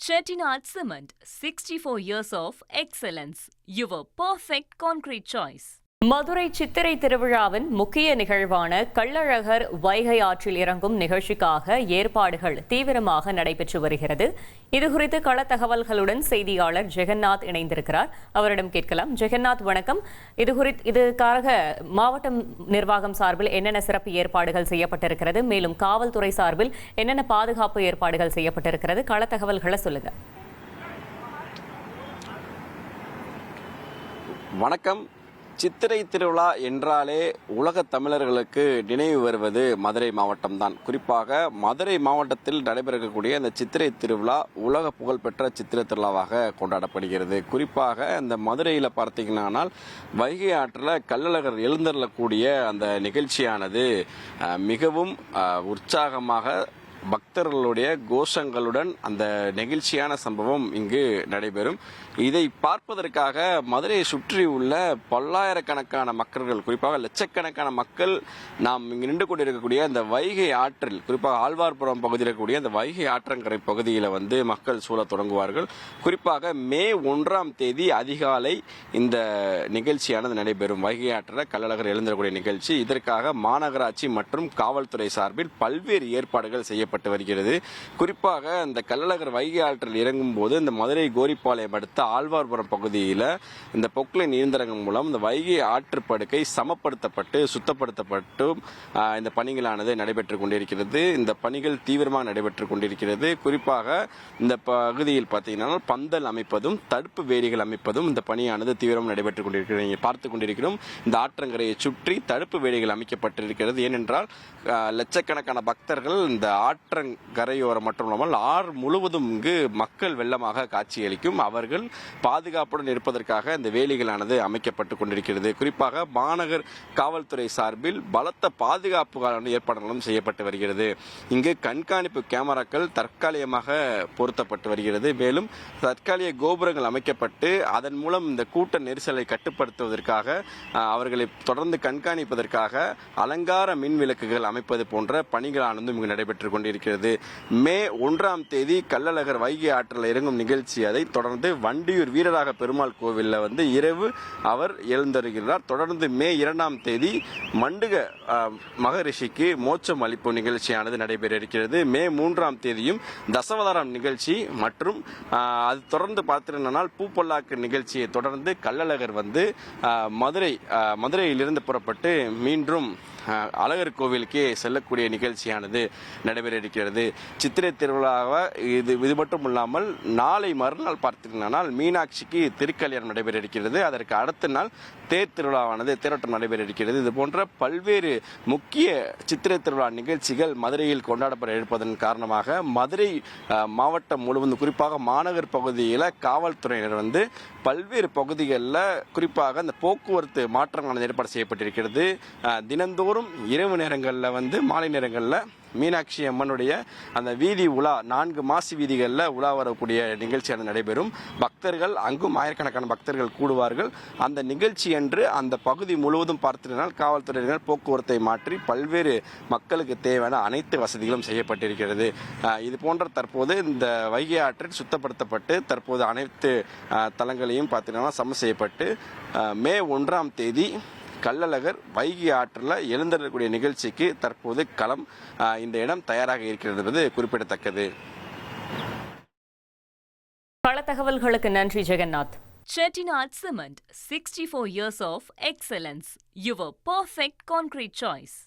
Chettinad Cement, 64 years of excellence. Your perfect concrete choice. Madurai சித்திரை திருவிழாவின் முக்கிய நிகழ்வான கள்ளழகர் வைகை ஆற்றில் இறங்கும் நிகழ்ச்சிக்காக ஏற்பாடுகள் தீவிரமாக நடைபெற்று வருகிறது. இதுகுறித்து கள தகவல்களுடன் செய்தியாளர் ஜெகநாத் இணைந்திருக்கிறார். அவரிடம் கேட்கலாம். ஜெகநாத், வணக்கம். இதுக்காக மாவட்ட நிர்வாகம் சார்பில் என்னென்ன சிறப்பு ஏற்பாடுகள் செய்யப்பட்டிருக்கிறது, மேலும் காவல்துறை சார்பில் என்னென்ன பாதுகாப்பு ஏற்பாடுகள் செய்யப்பட்டிருக்கிறது, கள தகவல்களை சொல்லுங்க. வணக்கம். சித்திரை திருவிழா என்றாலே உலக தமிழர்களுக்கு நினைவு வருவது மதுரை மாவட்டம்தான். குறிப்பாக மதுரை மாவட்டத்தில் நடைபெறக்கூடிய இந்த சித்திரை திருவிழா உலக புகழ்பெற்ற சித்திரை திருவிழாவாக கொண்டாடப்படுகிறது. குறிப்பாக இந்த மதுரையில் பார்த்தீங்கன்னா வைகை ஆற்றில் கள்ளழகர் எழுந்தருளக்கூடிய அந்த நிகழ்ச்சியானது மிகவும் உற்சாகமாக பக்தர்களுடைய கோஷங்களுடன் அந்த நெகிழ்ச்சியான சம்பவம் இங்கு நடைபெறும். இதை பார்ப்பதற்காக மதுரையை சுற்றி உள்ள பல்லாயிரக்கணக்கான மக்கள், குறிப்பாக லட்சக்கணக்கான மக்கள் நாம் இங்கு நின்று கொண்டிருக்கக்கூடிய அந்த வைகை ஆற்றில், குறிப்பாக ஆழ்வார்புரம் பகுதியில் இருக்கக்கூடிய அந்த வைகை ஆற்றங்கரை பகுதியில் மக்கள் சூழ தொடங்குவார்கள். குறிப்பாக மே 1ஆம் தேதி அதிகாலை இந்த நிகழ்ச்சியானது நடைபெறும். வைகை ஆற்றில் கள்ளழகர் எழுந்தக்கூடிய நிகழ்ச்சி. இதற்காக மாநகராட்சி மற்றும் காவல்துறை சார்பில் பல்வேறு ஏற்பாடுகள் செய்யப்பட்டு வருகிறது. குறிப்பாக இந்த கள்ளழகர் வைகை ஆற்றில் இறங்கும் போது இந்த மதுரை கோரிப்பாளையம் அடுத்த ஆழ்வார்புரம் பகுதியில் இந்த பொக்லைன் இயந்திரங்கள் மூலம் இந்த வைகை ஆற்றுப்படுக்கை சமப்படுத்தப்பட்டு சுத்தப்படுத்தப்பட்டு இந்த பணிகளானது நடைபெற்றுக் கொண்டிருக்கிறது. இந்த பணிகள் தீவிரமாக நடைபெற்றுக் கொண்டிருக்கிறது. குறிப்பாக இந்த பகுதியில் பார்த்தீங்கன்னா பந்தல் அமைப்பதும் தடுப்பு வேலிகள் அமைப்பதும் இந்த பணியானது தீவிரமாக நடைபெற்றுக் கொண்டிருக்கிறது. பார்த்துக் கொண்டிருக்கிறோம். இந்த ஆற்றங்கரையை சுற்றி தடுப்பு வேலிகள் அமைக்கப்பட்டிருக்கிறது. ஏனென்றால் லட்சக்கணக்கான பக்தர்கள் இந்த ஆற்றங்கரையோரம் மட்டுமல்லாமல் ஆறு முழுவதும் இங்கு மக்கள் வெள்ளமாக காட்சியளிக்கும். அவர்கள் பாதுகாப்புடன் இருப்பதற்காக இந்த வேலிகளானது அமைக்கப்பட்டுக் கொண்டிருக்கிறது. குறிப்பாக மாநகர் காவல்துறை சார்பில் பலத்த பாதுகாப்பு ஏற்பாடுகளும் செய்யப்பட்டு வருகிறது. இங்கு கண்காணிப்பு கேமராக்கள் தற்காலிகமாக பொருத்தப்பட்டு வருகிறது. மேலும் தற்காலிக கோபுரங்கள் அமைக்கப்பட்டு அதன் மூலம் இந்த கூட்ட நெரிசலை கட்டுப்படுத்துவதற்காக அவர்களை தொடர்ந்து கண்காணிப்பதற்காக அலங்கார மின் விளக்குகள் அமைப்பது போன்ற பணிகளானது இங்கு நடைபெற்றுக் கொண்டிருக்கிறது. மே 1ஆம் தேதி கள்ளழகர் வைகை ஆற்றில் இறங்கும் நிகழ்ச்சி, அதை தொடர்ந்து வண்டியூர் வீரராக பெருமாள் கோவிலில் இரவு அவர் எழுந்தருகிறார். தொடர்ந்து மே 2ஆம் தேதி மண்டுக மகரிஷிக்கு மோட்சம் அளிப்பு நிகழ்ச்சியானது நடைபெற இருக்கிறது. மே 3ஆம் தேதியும் தசவதாரம் நிகழ்ச்சி மற்றும் அது தொடர்ந்து பார்த்தீங்கன்னா பூப்பல்லாக்கு நிகழ்ச்சியை தொடர்ந்து கள்ளழகர் மதுரையிலிருந்து புறப்பட்டு மீண்டும் அழகர் கோவிலுக்கே செல்லக்கூடிய நிகழ்ச்சியானது நடைபெற இருக்கிறது. சித்திரை திருவிழாவை இது மட்டும் இல்லாமல் நாளை மறுநாள் பார்த்தீங்கன்னா மீனாட்சிக்கு திருக்கல்யாணம் நடைபெற இருக்கிறது. அதற்கு அடுத்த நாள் தேர் திருவிழாவானது தேரோட்டம் நடைபெற இருக்கிறது. இது போன்ற பல்வேறு முக்கிய சித்திரை திருவிழா நிகழ்ச்சிகள் மதுரையில் கொண்டாடப்பட இருப்பதன் காரணமாக மதுரை மாவட்டம் முழுவதும், குறிப்பாக மாநகர் பகுதியில் காவல்துறையினர் பல்வேறு பகுதிகளில் குறிப்பாக அந்த போக்குவரத்து மாற்றங்கள் ஏற்பாடு செய்யப்பட்டிருக்கிறது. தினந்தோறும் இரவு நேரங்களில் மாலை நேரங்களில் மீனாட்சி அம்மனுடைய அந்த வீதி உலா 4 மாசி வீதிகளில் உலா வரக்கூடிய நிகழ்ச்சியானது நடைபெறும். பக்தர்கள் அங்கும் ஆயிரக்கணக்கான பக்தர்கள் கூடுவார்கள். அந்த நிகழ்ச்சி அன்று அந்த பகுதி முழுவதும் பார்த்திருந்தால் காவல்துறையினர் போக்குவரத்தை மாற்றி பல்வேறு மக்களுக்கு தேவையான அனைத்து வசதிகளும் செய்யப்பட்டிருக்கிறது. இது போன்ற தற்போது இந்த வைகை ஆற்றில் சுத்தப்படுத்தப்பட்டு தற்போது அனைத்து தலங்களையும் பார்த்தீங்கன்னா சமன் செய்யப்பட்டு மே 1ஆம் தேதி கள்ளழகர் வைகை ஆற்றில் எழுந்தருளக்கூடிய நிகழ்ச்சிக்கு தற்போது களம் இந்த இடம் தயாராக இருக்கிறது என்பது குறிப்பிடத்தக்கது. பல தகவல்களுக்கு நன்றி Jagannath. Chettinad Cement, 64 years of excellence. Your perfect concrete choice.